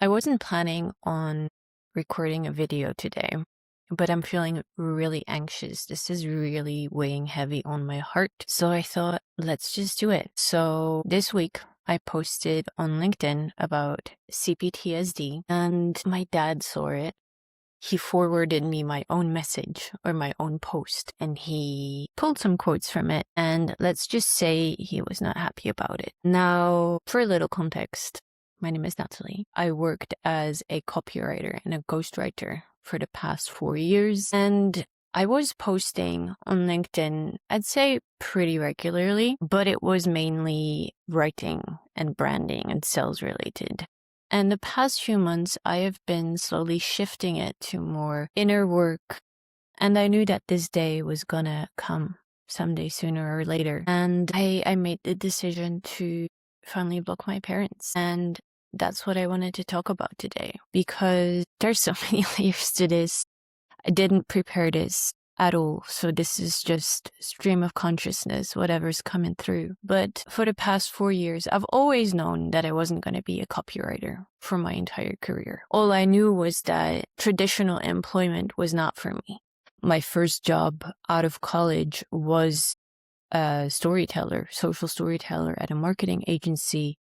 I wasn't planning on recording a video today, but I'm feeling really anxious. This is really weighing heavy on my heart. So I thought, let's just do it. So this week, I posted on LinkedIn about CPTSD, and my dad saw it. He forwarded me my own message or my own post, and he pulled some quotes from it. And let's just say he was not happy about it. Now, for a little context, my name is Natalie. I worked as a copywriter and a ghostwriter for the past 4 years. And I was posting on LinkedIn, I'd say pretty regularly, but it was mainly writing and branding and sales related. And the past few months, I have been slowly shifting it to more inner work. And I knew that this day was gonna come someday sooner or later. And I made the decision to finally block my parents. And that's what I wanted to talk about today, because there's so many layers to this. I didn't prepare this at all. So this is just stream of consciousness, whatever's coming through. But for the past 4 years, I've always known that I wasn't going to be a copywriter for my entire career. All I knew was that traditional employment was not for me. My first job out of college was a storyteller, social storyteller at a marketing agency.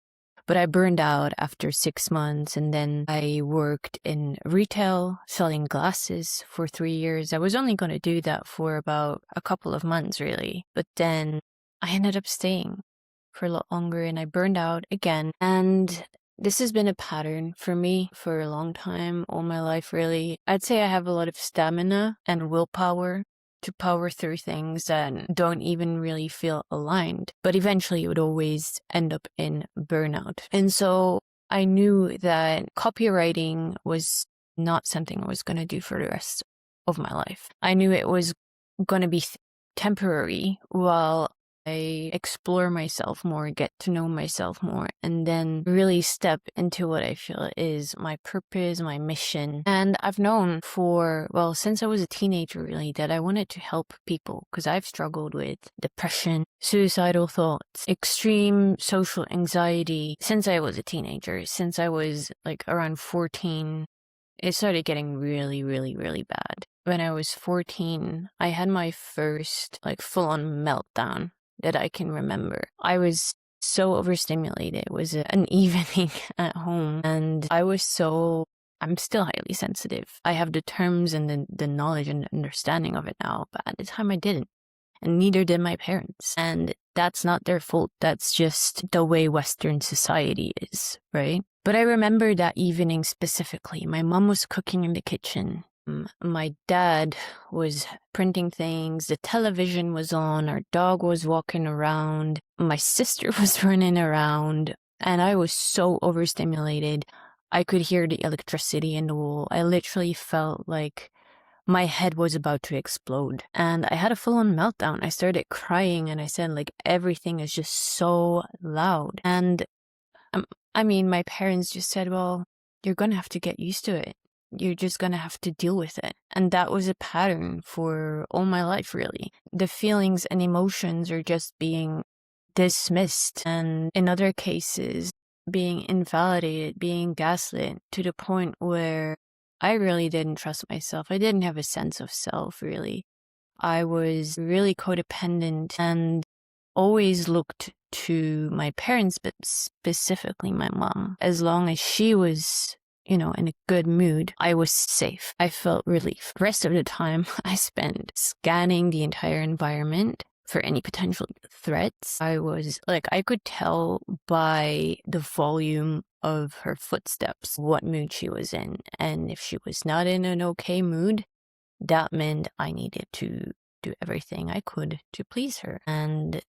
But I burned out after 6 months, and then I worked in retail selling glasses for 3 years. I was only going to do that for about a couple of months, really. But then I ended up staying for a lot longer, and I burned out again. And this has been a pattern for me for a long time, all my life, really. I'd say I have a lot of stamina and willpower to power through things that don't even really feel aligned. But eventually it would always end up in burnout. And so I knew that copywriting was not something I was going to do for the rest of my life. I knew it was going to be temporary while I explore myself more, get to know myself more, and then really step into what I feel is my purpose, my mission. And I've known since I was a teenager, really, that I wanted to help people, because I've struggled with depression, suicidal thoughts, extreme social anxiety since I was a teenager. Since I was like around 14, it started getting really, really, really bad. When I was 14, I had my first full-on meltdown that I can remember. I was so overstimulated. It was an evening at home, and I'm still highly sensitive. I have the terms and the knowledge and understanding of it now, but at the time I didn't. And neither did my parents. And that's not their fault. That's just the way Western society is, right? But I remember that evening specifically. My mom was cooking in the kitchen. My dad was printing things, the television was on, our dog was walking around, my sister was running around, and I was so overstimulated. I could hear the electricity in the wall. I literally felt like my head was about to explode, and I had a full-on meltdown. I started crying, and I said, everything is just so loud. And my parents just said, well, you're gonna have to get used to it. You're just going to have to deal with it. And that was a pattern for all my life, really. The feelings and emotions are just being dismissed, and in other cases, being invalidated, being gaslit, to the point where I really didn't trust myself. I didn't have a sense of self, really. I was really codependent and always looked to my parents, but specifically my mom. As long as she was in a good mood, I was safe. I felt relief. The rest of the time, I spent scanning the entire environment for any potential threats. I could tell by the volume of her footsteps what mood she was in. And if she was not in an okay mood, that meant I needed to do everything I could to please her. And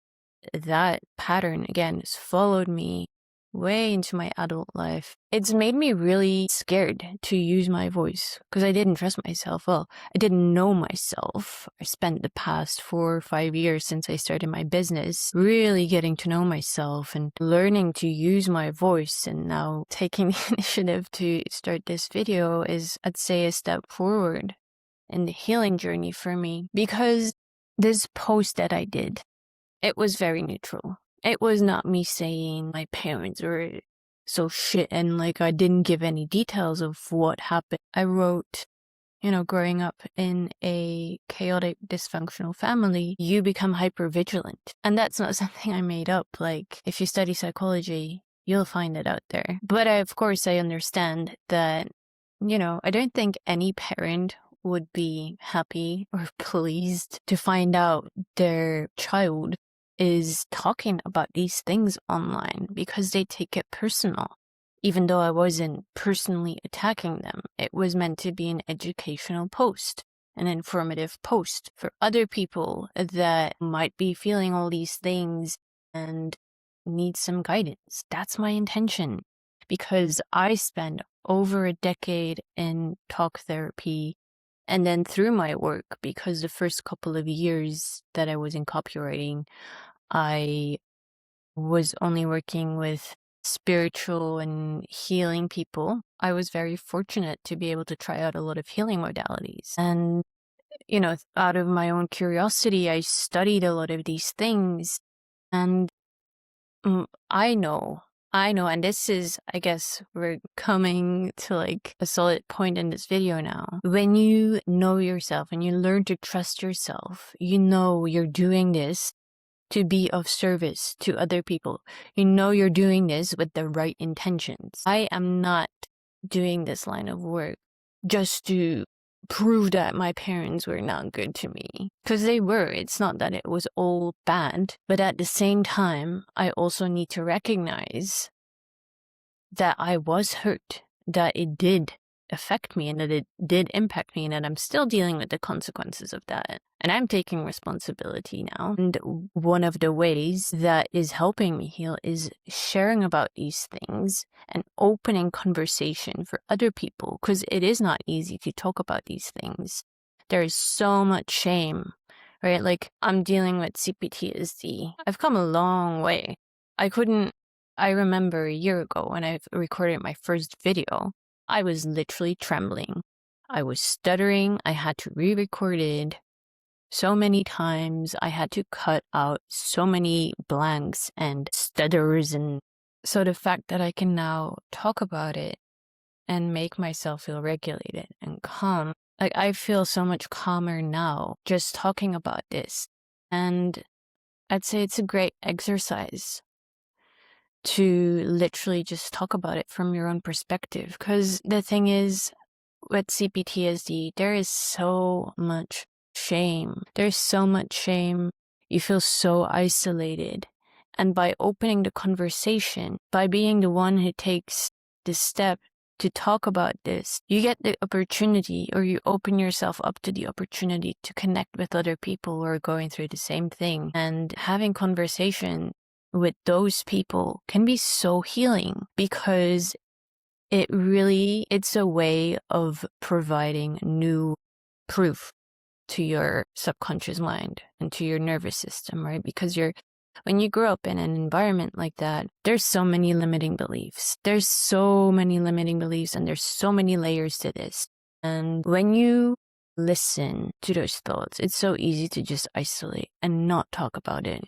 that pattern, again, has followed me way into my adult life. It's made me really scared to use my voice because I didn't trust myself. Well, I didn't know myself. I spent the past 4 or 5 years since I started my business really getting to know myself and learning to use my voice. And now taking the initiative to start this video is, I'd say, a step forward in the healing journey for me, because this post that I did, it was very neutral. It was not me saying my parents were so shit, and like I didn't give any details of what happened. I wrote, growing up in a chaotic, dysfunctional family, you become hyper vigilant. And that's not something I made up. Like, if you study psychology, you'll find it out there. But of course, I understand that, I don't think any parent would be happy or pleased to find out their child is talking about these things online because they take it personal. Even though I wasn't personally attacking them, it was meant to be an educational post, an informative post for other people that might be feeling all these things and need some guidance. That's my intention, because I spent over a decade in talk therapy, and then through my work, because the first couple of years that I was in copywriting, I was only working with spiritual and healing people. I was very fortunate to be able to try out a lot of healing modalities. And, out of my own curiosity, I studied a lot of these things. And I know, and this is, I guess, we're coming to like a solid point in this video now. When you know yourself and you learn to trust yourself, you're doing this to be of service to other people. You're doing this with the right intentions. I am not doing this line of work just to prove that my parents were not good to me. Because they were. It's not that it was all bad. But at the same time, I also need to recognize that I was hurt, that it did affect me and that it did impact me and that I'm still dealing with the consequences of that. And I'm taking responsibility now. And one of the ways that is helping me heal is sharing about these things and opening conversation for other people, because it is not easy to talk about these things. There is so much shame, right? Like, I'm dealing with CPTSD. I've come a long way. I remember a year ago when I recorded my first video, I was literally trembling. I was stuttering. I had to re-record it so many times. I had to cut out so many blanks and stutters. And so the fact that I can now talk about it and make myself feel regulated and calm, like I feel so much calmer now just talking about this. And I'd say it's a great exercise to literally just talk about it from your own perspective. Because the thing is, with CPTSD, there is so much shame. There's so much shame. You feel so isolated. And by opening the conversation, by being the one who takes the step to talk about this, you get the opportunity, or you open yourself up to the opportunity to connect with other people who are going through the same thing. And having conversation with those people can be so healing, because it's a way of providing new proof to your subconscious mind and to your nervous system, right? Because when you grow up in an environment like that, there's so many limiting beliefs. There's so many limiting beliefs, and there's so many layers to this. And when you listen to those thoughts, it's so easy to just isolate and not talk about it,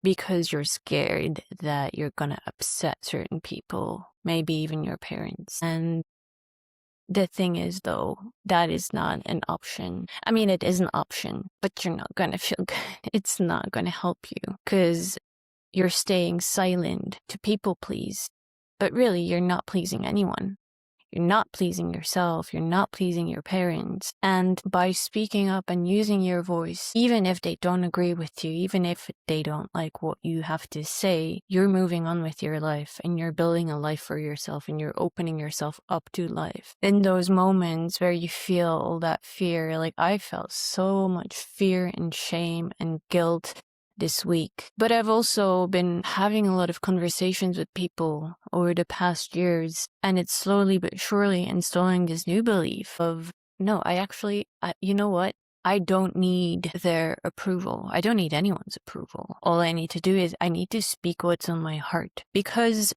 because you're scared that you're gonna upset certain people, maybe even your parents. And the thing is, though, that is not an option. I mean, it is an option, but you're not gonna feel good. It's not gonna help you, because you're staying silent to people please. But really, you're not pleasing anyone. You're not pleasing yourself. You're not pleasing your parents. And by speaking up and using your voice, even if they don't agree with you, even if they don't like what you have to say, you're moving on with your life, and you're building a life for yourself, and you're opening yourself up to life. In those moments where you feel all that fear, like I felt so much fear and shame and guilt this week. But I've also been having a lot of conversations with people over the past years, and it's slowly but surely installing this new belief of, no, you know what? I don't need their approval. I don't need anyone's approval. All I need to do is I need to speak what's on my heart. Because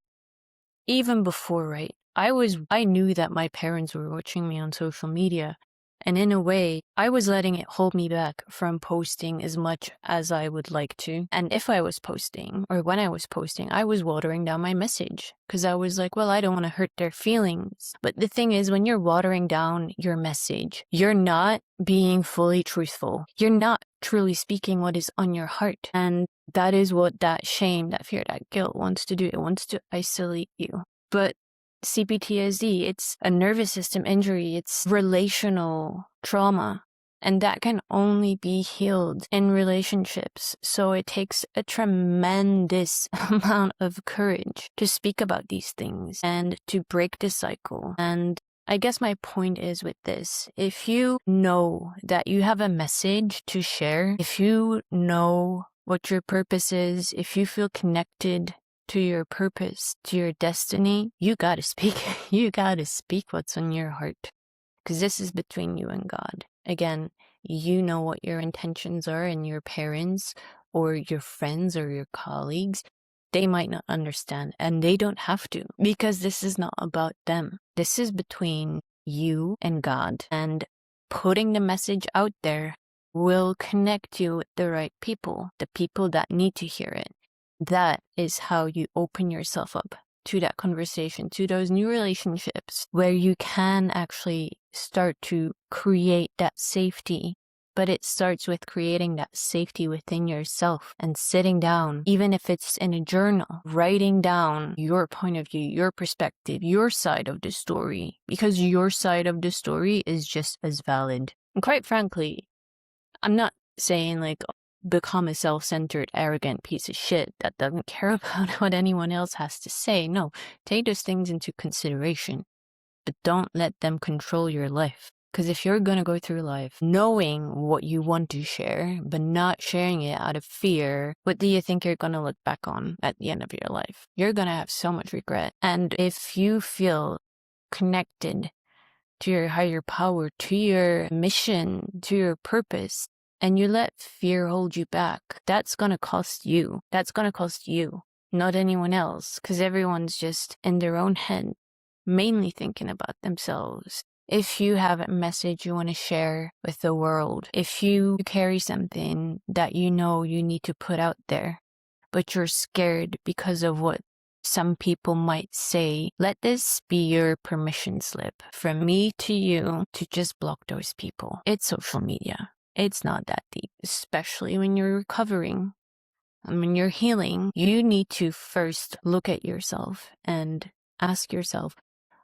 even before, right, I knew that my parents were watching me on social media, And in a way, I was letting it hold me back from posting as much as I would like to. And if I was posting, or when I was posting, I was watering down my message because I was like, well, I don't want to hurt their feelings. But the thing is, when you're watering down your message, you're not being fully truthful. You're not truly speaking what is on your heart. And that is what that shame, that fear, that guilt wants to do. It wants to isolate you. But CPTSD, it's a nervous system injury, it's relational trauma, and that can only be healed in relationships. So it takes a tremendous amount of courage to speak about these things and to break the cycle. And I guess my point is with this, if you know that you have a message to share, if you know what your purpose is, if you feel connected to your purpose, to your destiny, you gotta speak. You gotta speak what's on your heart. Because this is between you and God. Again, you know what your intentions are, and your parents or your friends or your colleagues, they might not understand, and they don't have to, because this is not about them. This is between you and God, and putting the message out there will connect you with the right people, the people that need to hear it. That is how you open yourself up to that conversation, to those new relationships where you can actually start to create that safety. But it starts with creating that safety within yourself and sitting down, even if it's in a journal, writing down your point of view, your perspective, your side of the story, because your side of the story is just as valid. And quite frankly, I'm not saying like, become a self-centered, arrogant piece of shit that doesn't care about what anyone else has to say. No, take those things into consideration, but don't let them control your life. Because if you're going to go through life knowing what you want to share, but not sharing it out of fear, what do you think you're going to look back on at the end of your life? You're going to have so much regret. And if you feel connected to your higher power, to your mission, to your purpose, and you let fear hold you back, that's going to cost you. That's going to cost you, not anyone else, because everyone's just in their own head, mainly thinking about themselves. If you have a message you want to share with the world, if you carry something that you know you need to put out there, but you're scared because of what some people might say, let this be your permission slip from me to you to just block those people. It's social media. It's not that deep, especially when you're recovering. And when you're healing, you need to first look at yourself and ask yourself,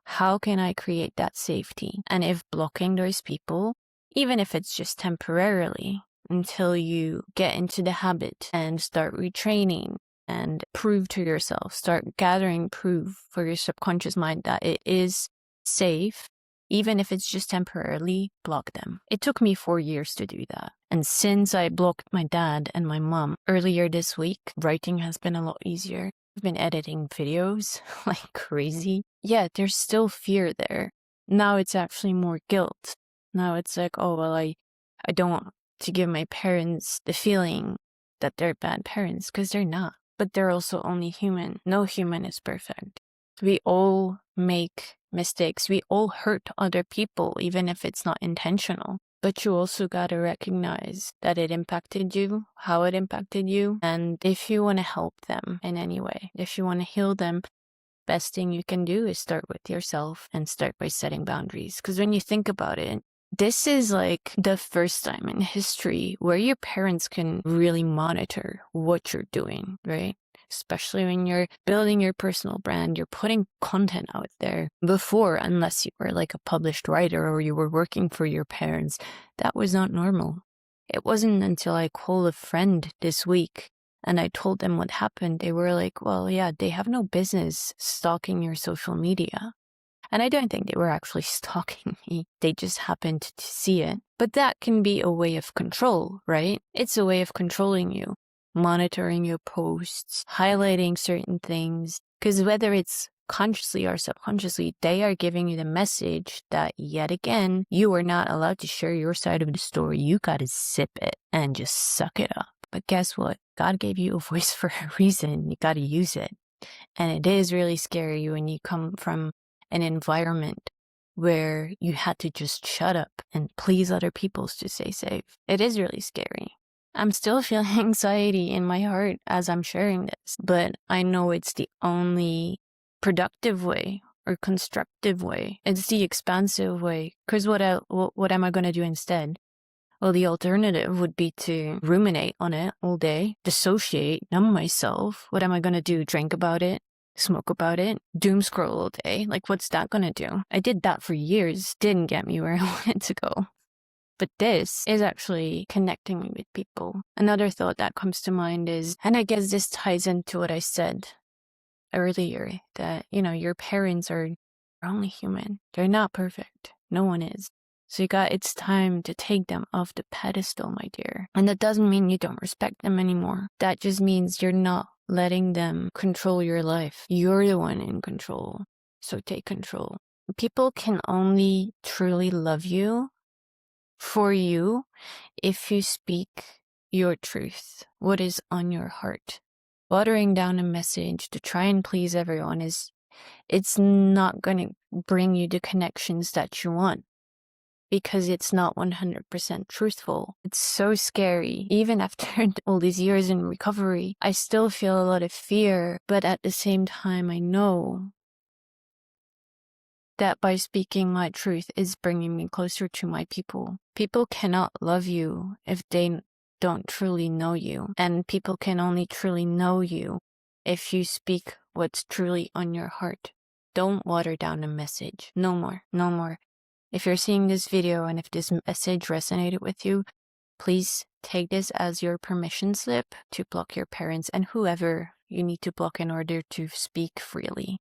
how can I create that safety? And if blocking those people, even if it's just temporarily, until you get into the habit and start retraining and prove to yourself, start gathering proof for your subconscious mind that it is safe, even if it's just temporarily, block them. It took me 4 years to do that. And since I blocked my dad and my mom earlier this week, writing has been a lot easier. I've been editing videos like crazy. Yeah, there's still fear there. Now it's actually more guilt. Now it's like, oh, well, I don't want to give my parents the feeling that they're bad parents, because they're not. But they're also only human. No human is perfect. We all make mistakes. We all hurt other people, even if it's not intentional. But you also gotta recognize that it impacted you, how it impacted you, and if you want to help them in any way, if you want to heal them, best thing you can do is start with yourself and start by setting boundaries. Because when you think about it, this is like the first time in history where your parents can really monitor what you're doing, right? Especially when you're building your personal brand, you're putting content out there. Before, unless you were like a published writer or you were working for your parents, that was not normal. It wasn't until I called a friend this week and I told them what happened, they were like, well, yeah, they have no business stalking your social media. And I don't think they were actually stalking me. They just happened to see it. But that can be a way of control, right? It's a way of controlling you, monitoring your posts, highlighting certain things. Because whether it's consciously or subconsciously, they are giving you the message that, yet again, you are not allowed to share your side of the story. You got to sip it and just suck it up. But guess what? God gave you a voice for a reason. You got to use it. And it is really scary when you come from an environment where you had to just shut up and please other people to stay safe. It is really scary. I'm still feeling anxiety in my heart as I'm sharing this, but I know it's the only productive way or constructive way. It's the expansive way. Because what am I going to do instead? Well, the alternative would be to ruminate on it all day, dissociate, numb myself. What am I going to do? Drink about it? Smoke about it? Doom scroll all day? Like, what's that going to do? I did that for years. Didn't get me where I wanted to go. But this is actually connecting me with people. Another thought that comes to mind is, and I guess this ties into what I said earlier, that, your parents are only human. They're not perfect. No one is. So it's time to take them off the pedestal, my dear. And that doesn't mean you don't respect them anymore. That just means you're not letting them control your life. You're the one in control. So take control. People can only truly love you for you if you speak your truth, what is on your heart. Watering down a message to try and please everyone it's not going to bring you the connections that you want, because it's not 100% truthful. It's so scary. Even after all these years in recovery, I still feel a lot of fear, but at the same time, I know that by speaking my truth is bringing me closer to my people. People cannot love you if they don't truly know you, and people can only truly know you if you speak what's truly on your heart. Don't water down a message. No more. No more. If you're seeing this video and if this message resonated with you, please take this as your permission slip to block your parents and whoever you need to block in order to speak freely.